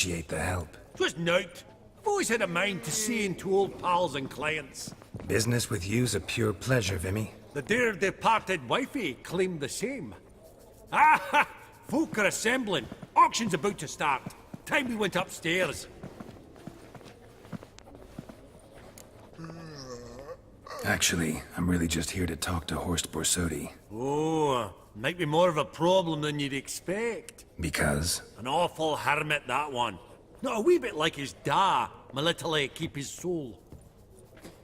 appreciate the help. Twas nowt. I've always had a mind to seeing to old pals and clients. Business with you's a pure pleasure, Vimy. The dear departed wifey claimed the same. Ah ha! Folk are assembling. Auction's about to start. Time we went upstairs. Actually, I'm really just here to talk to Horst Borsodi. Oh, might be more of a problem than you'd expect. Because? An awful hermit, that one. Not a wee bit like his da, my little keep his soul.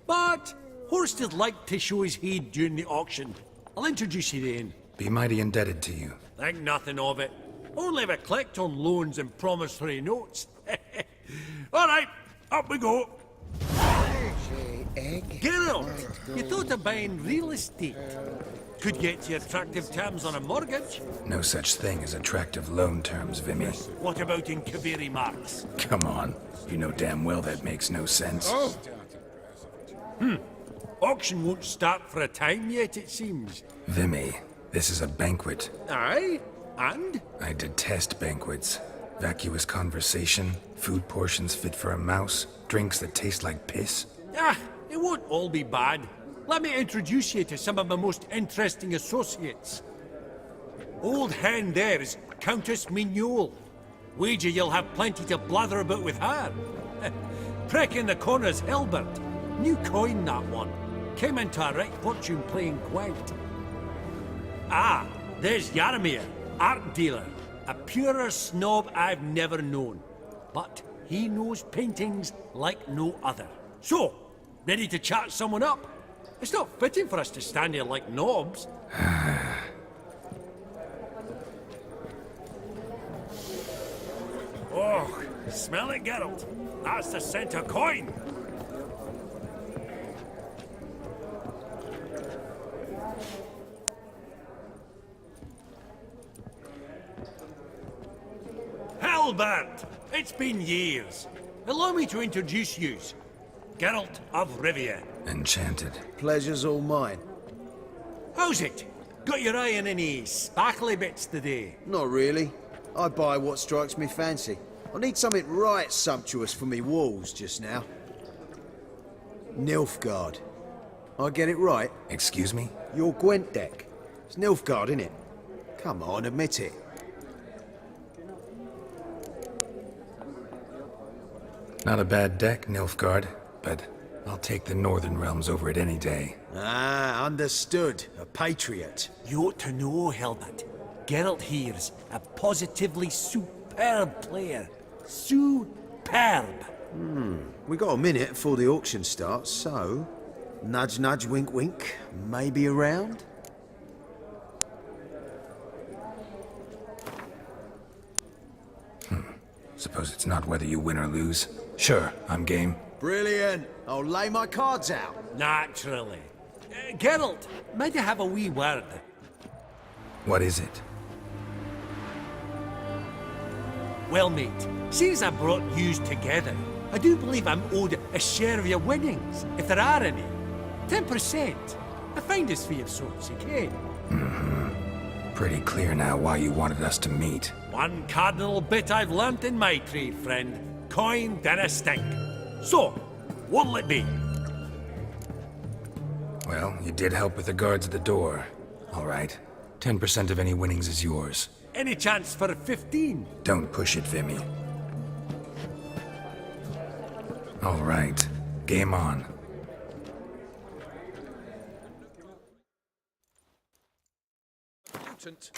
But Horst would like to show his heed during the auction. I'll introduce you then. Be mighty indebted to you. Think nothing of it. Only if I collect on loans and promissory notes. All right, up we go. Geralt, you thought of buying real estate. Could get you attractive terms on a mortgage. No such thing as attractive loan terms, Vimy. What about in Kaviri marks? Come on. You know damn well that makes no sense. Auction won't start for a time yet, it seems. Vimy, this is a banquet. Aye? And? I detest banquets. Vacuous conversation, food portions fit for a mouse, drinks that taste like piss. Ah, it won't all be bad. Let me introduce you to some of my most interesting associates. Old hen there is Countess Mignole. Wager you'll have plenty to blather about with her. Prick in the corner's Hilbert. New coin, that one. Came into a right fortune playing quite. Ah, there's Yaromir, art dealer. A purer snob I've never known. But he knows paintings like no other. So, ready to chat someone up? It's not fitting for us to stand here like knobs. Oh, smell it, Geralt. That's the scent of coin. Albert! It's been years. Allow me to introduce yous. Geralt of Rivia. Enchanted. Pleasure's all mine. How's it? Got your eye on any sparkly bits today? Not really. I buy what strikes me fancy. I need something right sumptuous for me walls just now. Nilfgaard. I get it right? Excuse me? Your Gwent deck. It's Nilfgaard, innit? Come on, admit it. Not a bad deck, Nilfgaard, but I'll take the Northern Realms over it any day. Ah, understood. A patriot. You ought to know, Hilbert. Geralt here's a positively superb player. Superb. We got a minute before the auction starts, so... Nudge, nudge, wink, wink. Maybe around? Suppose it's not whether you win or lose. Sure, I'm game. Brilliant. I'll lay my cards out. Naturally. Geralt, might I have a wee word? What is it? Well, mate, since I brought yous together, I do believe I'm owed a share of your winnings, if there are any. 10%. I find this for your sorts, okay? Pretty clear now why you wanted us to meet. One cardinal bit I've learnt in my trade, friend. Coin dinna stink. So, what'll it be? Well, you did help with the guards at the door. All right. 10% of any winnings is yours. Any chance for 15? Don't push it, Vimy. All right. Game on. Mutant.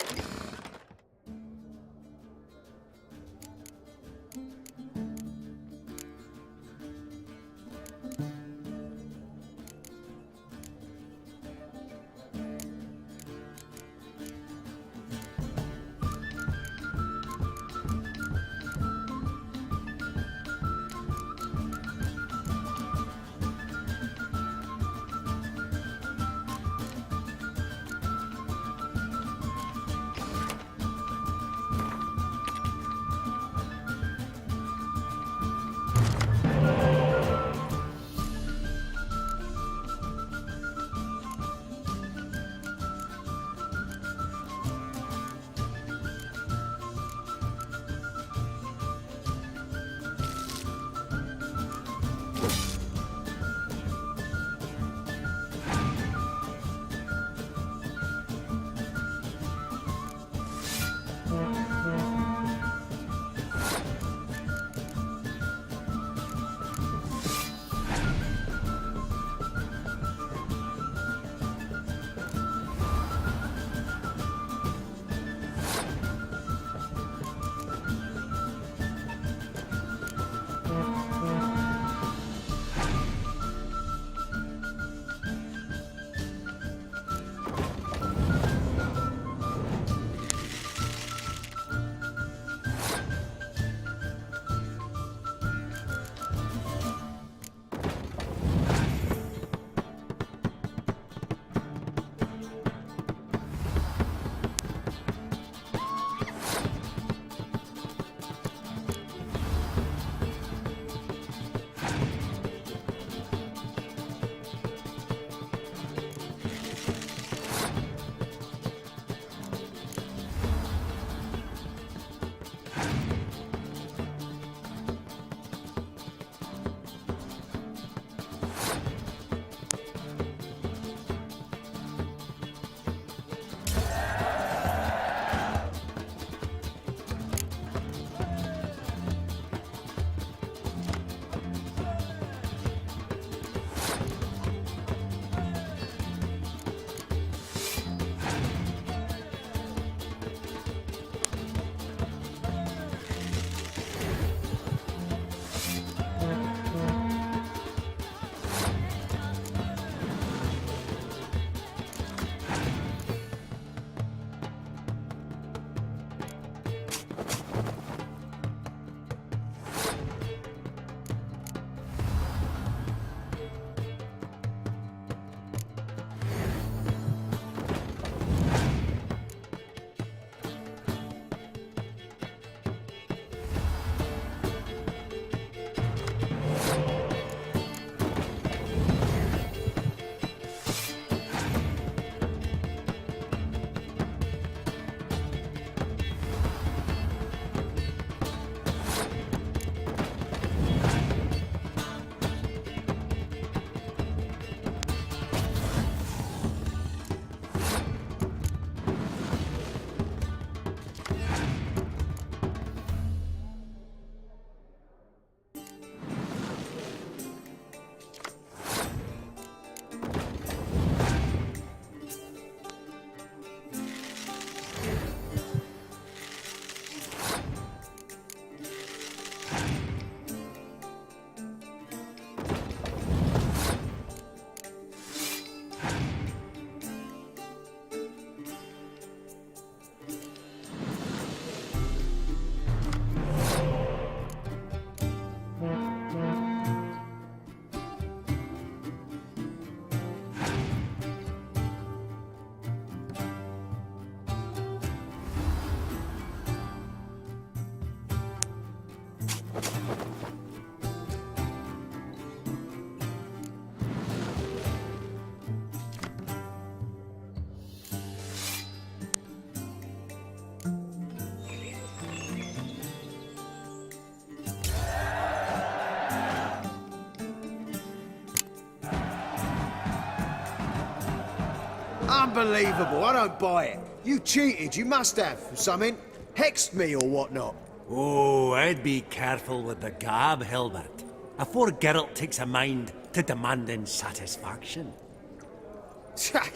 Unbelievable, I don't buy it. You cheated, you must have, or something. Hexed me or whatnot. Oh, I'd be careful with the gab, Hilbert, afore Geralt takes a mind to demanding satisfaction.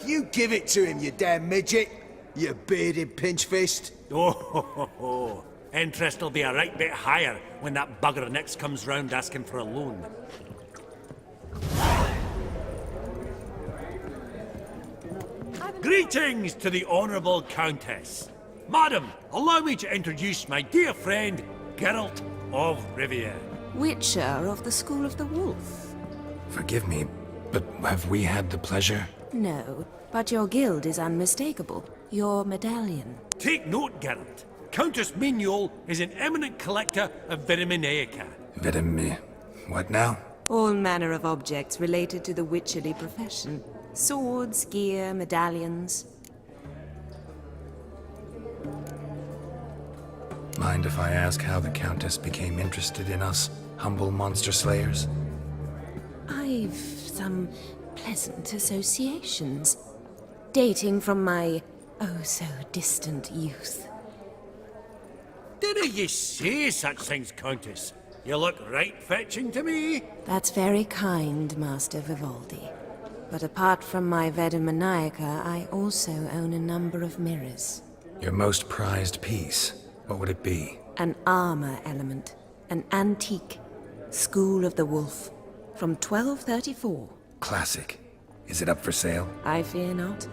You give it to him, you damn midget. You bearded pinchfist. Oh, interest will be a right bit higher when that bugger next comes round asking for a loan. Greetings to the Honourable Countess. Madam, allow me to introduce my dear friend, Geralt of Rivia. Witcher of the School of the Wolf. Forgive me, but have we had the pleasure? No, but your guild is unmistakable. Your medallion. Take note, Geralt. Countess Mignol is an eminent collector of Vitaminaica. What now? All manner of objects related to the witcherly profession. Swords, gear, medallions. Mind if I ask how the Countess became interested in us, humble monster slayers? I've some pleasant associations, dating from my oh-so-distant youth. Didn't you say such things, Countess? You look right fetching to me. That's very kind, Master Vivaldi. But apart from my Veda Maniaca, I also own a number of mirrors. Your most prized piece, what would it be? An armor element, an antique, School of the Wolf, from 1234. Classic. Is it up for sale? I fear not.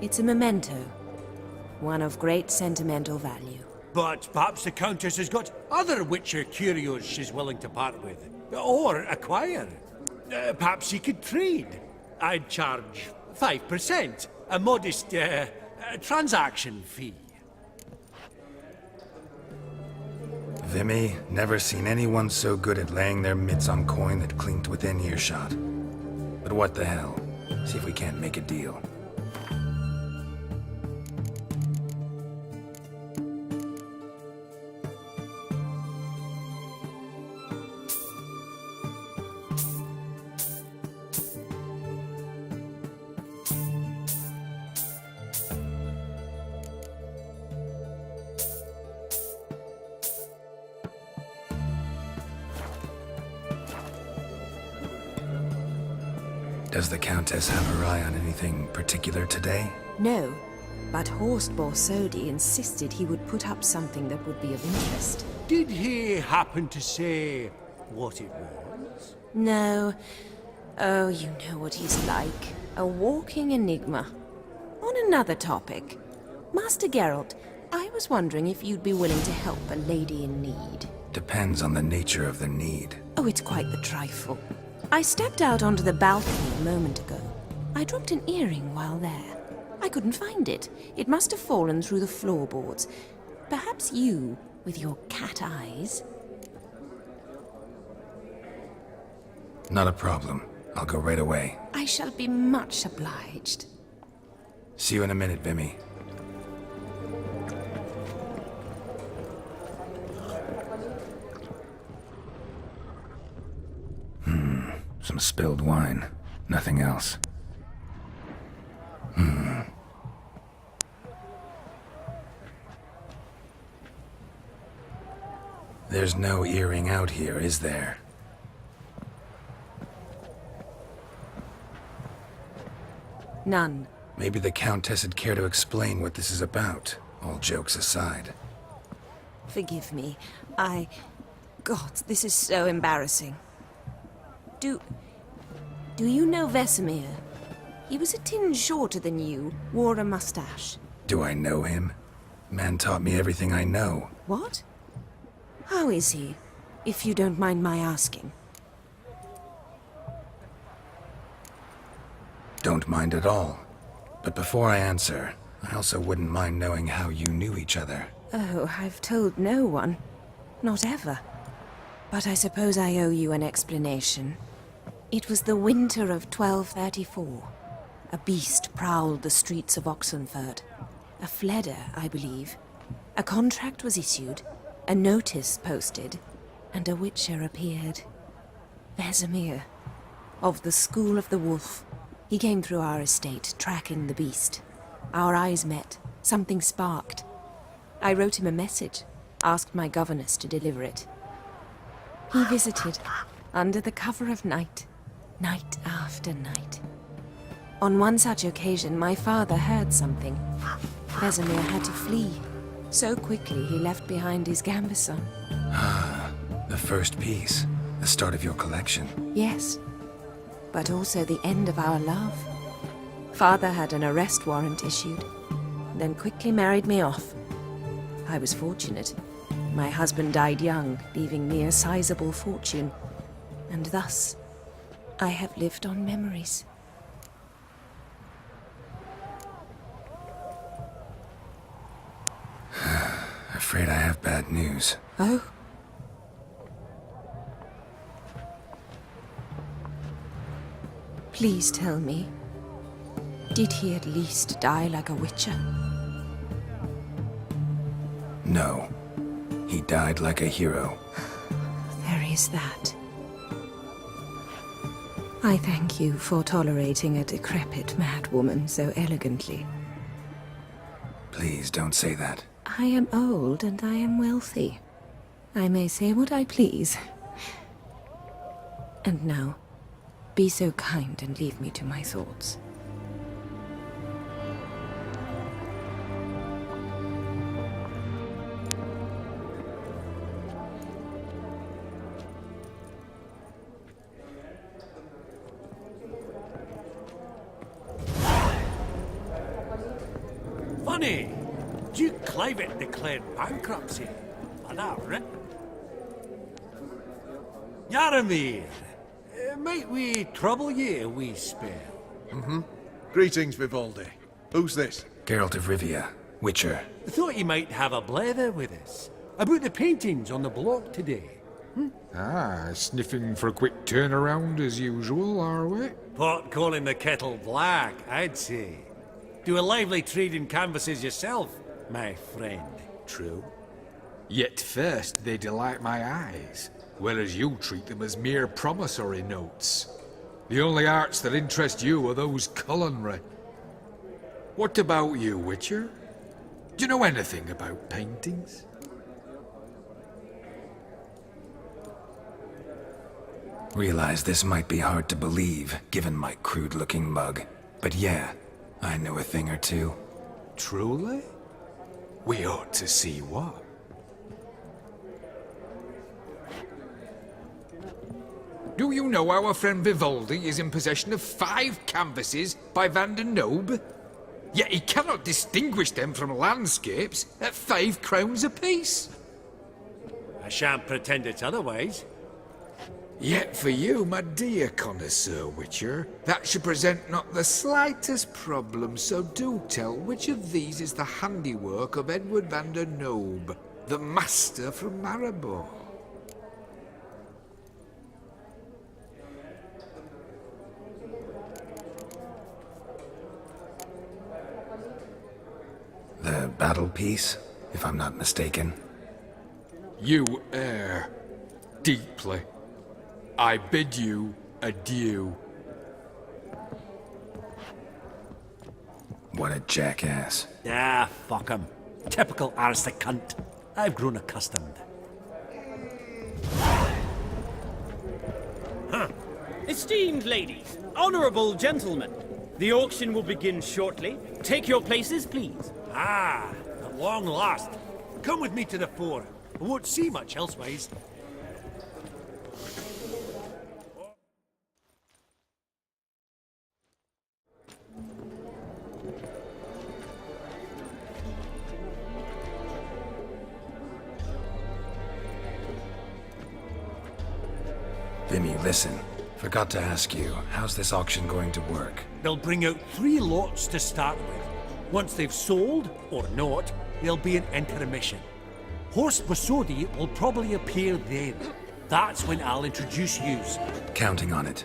It's a memento, one of great sentimental value. But perhaps the Countess has got other Witcher curios she's willing to part with. Or acquire. Perhaps you could trade. I'd charge 5%. A modest, transaction fee. Vimy, never seen anyone so good at laying their mitts on coin that clinked within earshot. But what the hell? See if we can't make a deal. Does the Countess have her eye on anything particular today? No, but Horst Borsodi insisted he would put up something that would be of interest. Did he happen to say what it was? No. Oh, you know what he's like. A walking enigma. On another topic. Master Geralt, I was wondering if you'd be willing to help a lady in need. Depends on the nature of the need. Oh, it's quite the trifle. I stepped out onto the balcony a moment ago. I dropped an earring while there. I couldn't find it. It must have fallen through the floorboards. Perhaps you, with your cat eyes... Not a problem. I'll go right away. I shall be much obliged. See you in a minute, Vimy. Some spilled wine. Nothing else. There's no earring out here, is there? None. Maybe the Countess would care to explain what this is about, all jokes aside. Forgive me. God, this is so embarrassing. Do you know Vesemir? He was a tinge shorter than you, wore a mustache. Do I know him? Man taught me everything I know. What? How is he, if you don't mind my asking? Don't mind at all. But before I answer, I also wouldn't mind knowing how you knew each other. Oh, I've told no one. Not ever. But I suppose I owe you an explanation. It was the winter of 1234. A beast prowled the streets of Oxenfurt. A fledder, I believe. A contract was issued, a notice posted, and a witcher appeared. Vesemir, of the School of the Wolf. He came through our estate, tracking the beast. Our eyes met. Something sparked. I wrote him a message, asked my governess to deliver it. He visited, under the cover of night, night after night. On one such occasion, my father heard something. Vesemir had to flee. So quickly, he left behind his gambeson. The first piece. The start of your collection. Yes, but also the end of our love. Father had an arrest warrant issued, then quickly married me off. I was fortunate. My husband died young, leaving me a sizable fortune. And thus, I have lived on memories. Afraid I have bad news. Oh? Please tell me, did he at least die like a witcher? No. He died like a hero. There is that. I thank you for tolerating a decrepit madwoman so elegantly. Please don't say that. I am old and I am wealthy. I may say what I please. And now, be so kind and leave me to my thoughts. Funny, Duke Clivet declared bankruptcy. By that, right? Yaramir, might we trouble ye a wee spell? Greetings, Vivaldi. Who's this? Geralt of Rivia, Witcher. Thought you might have a blether with us. About the paintings on the block today. Ah, sniffing for a quick turnaround as usual, are we? Pot calling the kettle black, I'd say. Do a lively trade in canvases yourself, my friend. True. Yet first they delight my eyes, whereas you treat them as mere promissory notes. The only arts that interest you are those culinary. What about you, Witcher? Do you know anything about paintings? Realize this might be hard to believe, given my crude-looking mug. But yeah, I know a thing or two. Truly? We ought to see what. Do you know our friend Vivaldi is in possession of 5 canvases by Van der Nobe? Yet he cannot distinguish them from landscapes at 5 crowns apiece. I shan't pretend it's otherwise. Yet for you, my dear connoisseur Witcher, that should present not the slightest problem, so do tell which of these is the handiwork of Edward van der Nobe, the master from Maribor. The battle piece, if I'm not mistaken. You err deeply. I bid you adieu. What a jackass. Ah, fuck him. Typical aristocrat. I've grown accustomed. Esteemed ladies, honorable gentlemen, the auction will begin shortly. Take your places, please. Ah, at long last. Come with me to the fore. I won't see much elsewise. Vimy, listen. Forgot to ask you, how's this auction going to work? They'll bring out 3 lots to start with. Once they've sold, or not, there'll be an intermission. Horse Bosodi will probably appear then. That's when I'll introduce yous. Counting on it.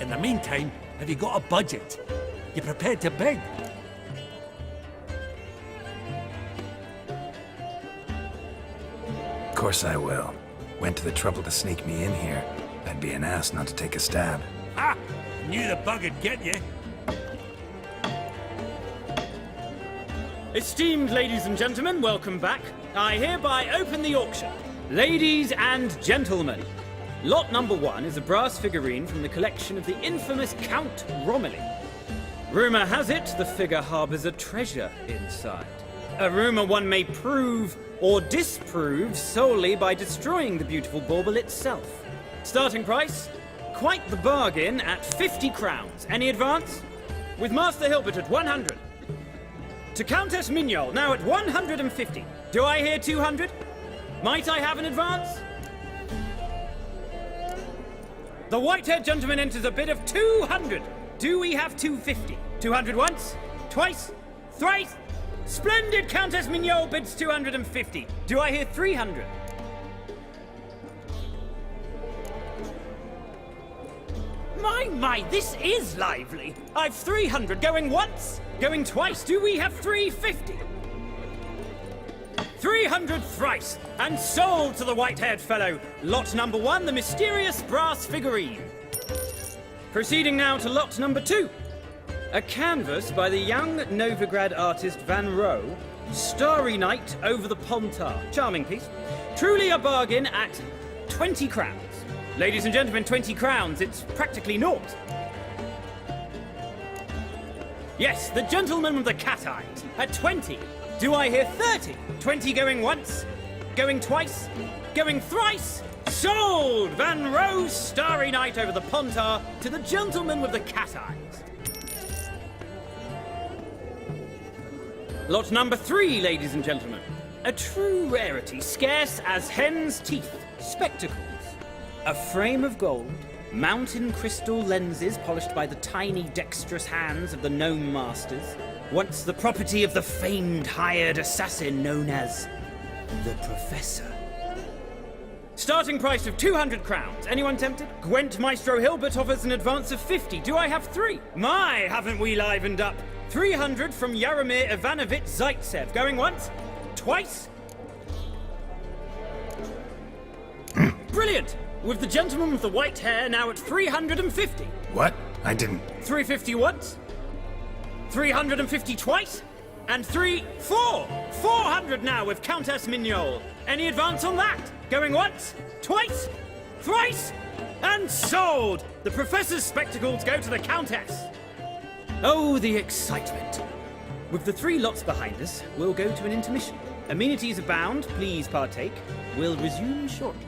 In the meantime, have you got a budget? You prepared to bid? Of course I will. Went to the trouble to sneak me in here. I'd be an ass not to take a stab. Ha! Knew the bug'd get you. Esteemed ladies and gentlemen, welcome back. I hereby open the auction. Ladies and gentlemen, lot number 1 is a brass figurine from the collection of the infamous Count Romilly. Rumor has it the figure harbors a treasure inside. A rumor one may prove or disprove solely by destroying the beautiful bauble itself. Starting price? Quite the bargain at 50 crowns. Any advance? With Master Hilbert at 100. To Countess Mignol, now at 150. Do I hear 200? Might I have an advance? The white-haired gentleman enters a bid of 200. Do we have 250? 200 once? Twice? Thrice? Splendid! Countess Mignol bids 250. Do I hear 300? My, this is lively. I've 300 going once, going twice. Do we have 350? 300 thrice, and sold to the white-haired fellow. Lot number 1, the mysterious brass figurine. Proceeding now to lot number 2. A canvas by the young Novigrad artist Van Rohe, Starry Night over the Pontar. Charming piece. Truly a bargain at 20 crowns. Ladies and gentlemen, 20 crowns, it's practically naught. Yes, the gentleman with the cat eyes at 20. Do I hear 30? 20 going once, going twice, going thrice? Sold! Van Rohe's Starry Night over the Pontar to the gentleman with the cat eyes. Lot number 3, ladies and gentlemen. A true rarity, scarce as hen's teeth. Spectacles. A frame of gold, mountain crystal lenses polished by the tiny dexterous hands of the gnome masters. Once the property of the famed hired assassin known as the Professor. Starting price of 200 crowns. Anyone tempted? Gwent Maestro Hilbert offers an advance of 50. Do I have 3? My, haven't we livened up? 300 from Yaromir Ivanovich Zaitsev. Going once? Twice? Brilliant! With the gentleman with the white hair now at 350. What? I didn't... 350 once? 350 twice? And 400 now with Countess Mignol. Any advance on that? Going once? Twice? Thrice? And sold! The Professor's spectacles go to the Countess. Oh, the excitement. With the 3 lots behind us, we'll go to an intermission. Amenities abound, please partake. We'll resume shortly.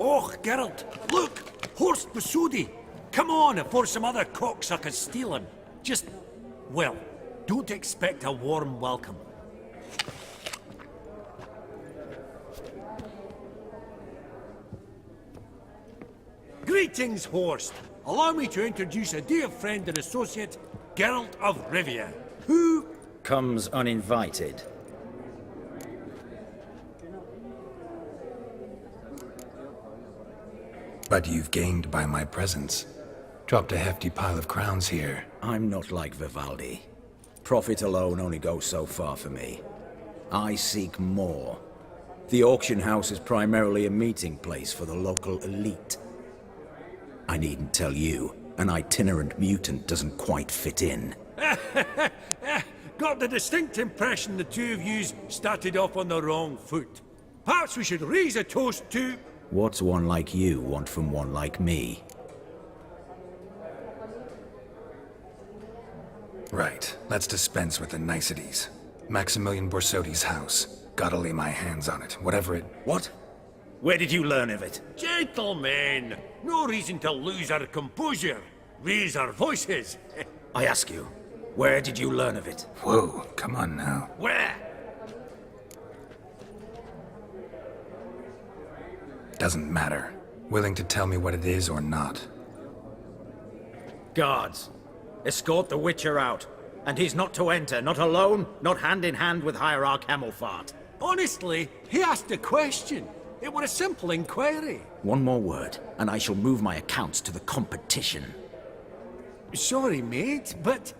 Oh, Geralt, look! Horst Masudi! Come on before some other cocksuckers steal him. Just, well, don't expect a warm welcome. Greetings, Horst. Allow me to introduce a dear friend and associate, Geralt of Rivia, who... comes uninvited. But you've gained by my presence. Dropped a hefty pile of crowns here. I'm not like Vivaldi. Profit alone only goes so far for me. I seek more. The auction house is primarily a meeting place for the local elite. I needn't tell you, an itinerant mutant doesn't quite fit in. Got the distinct impression the two of yous started off on the wrong foot. Perhaps we should raise a toast to... What's one like you want from one like me? Right, let's dispense with the niceties. Maximilian Borsodi's house. Gotta lay my hands on it, whatever it... What? Where did you learn of it? Gentlemen, no reason to lose our composure. Raise our voices. I ask you, where did you learn of it? Whoa, come on now. Where? Doesn't matter. Willing to tell me what it is or not. Guards, escort the Witcher out. And he's not to enter, not alone, not hand in hand with Hierarch Hamilfart. Honestly, he asked a question. It were a simple inquiry. One more word, and I shall move my accounts to the competition. Sorry, mate, but...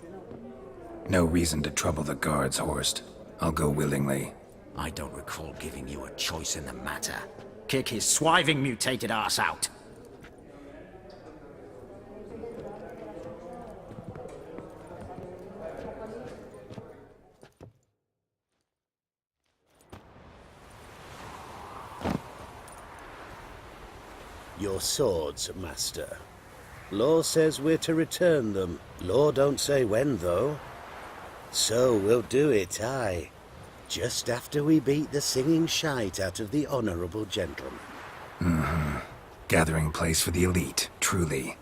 No reason to trouble the guards, Horst. I'll go willingly. I don't recall giving you a choice in the matter. Kick his swiving mutated ass out. Your swords, Master. Law says we're to return them. Law don't say when, though. So we'll do it, aye. Just after we beat the singing shite out of the honorable gentleman. Mm-hmm. Gathering place for the elite, truly.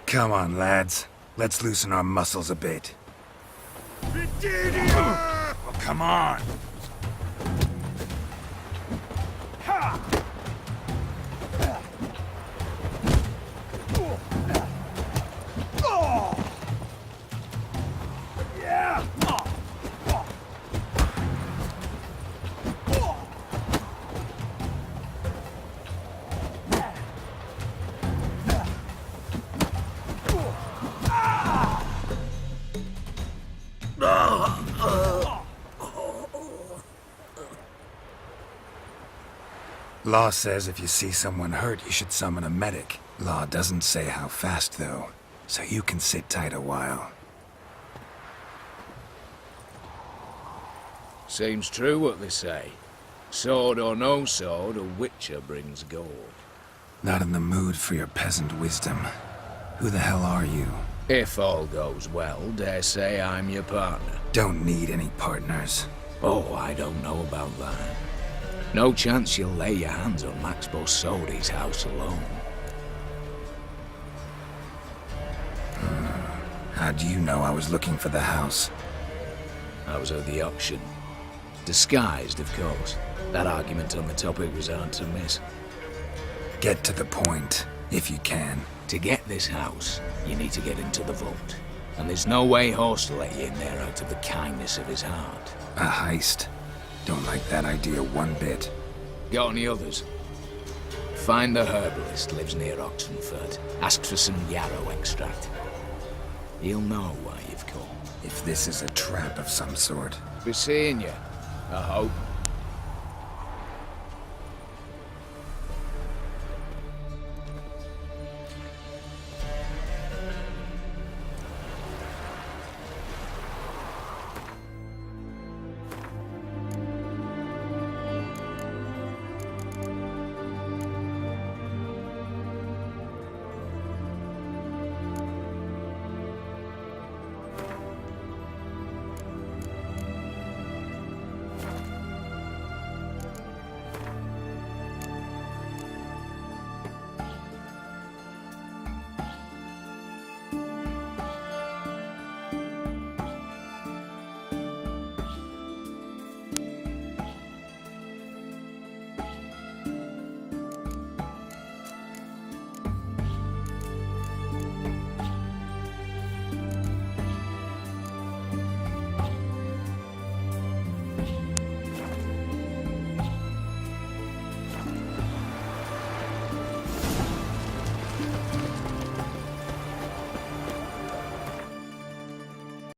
Come on, lads. Let's loosen our muscles a bit. Oh, come on! Law says if you see someone hurt, you should summon a medic. Law doesn't say how fast, though, so you can sit tight a while. Seems true what they say. Sword or no sword, a witcher brings gold. Not in the mood for your peasant wisdom. Who the hell are you? If all goes well, dare say I'm your partner. Don't need any partners. Oh, I don't know about that. No chance you'll lay your hands on Max Borsodi's house alone. How do you know I was looking for the house? I was at the auction. Disguised, of course. That argument on the topic was hard to miss. Get to the point, if you can. To get this house, you need to get into the vault. And there's no way Horst will let you in there out of the kindness of his heart. A heist? Don't like that idea one bit. Got any others? Find the herbalist, lives near Oxenford. Ask for some yarrow extract. He'll know why you've come. If this is a trap of some sort. Be seeing you, I hope.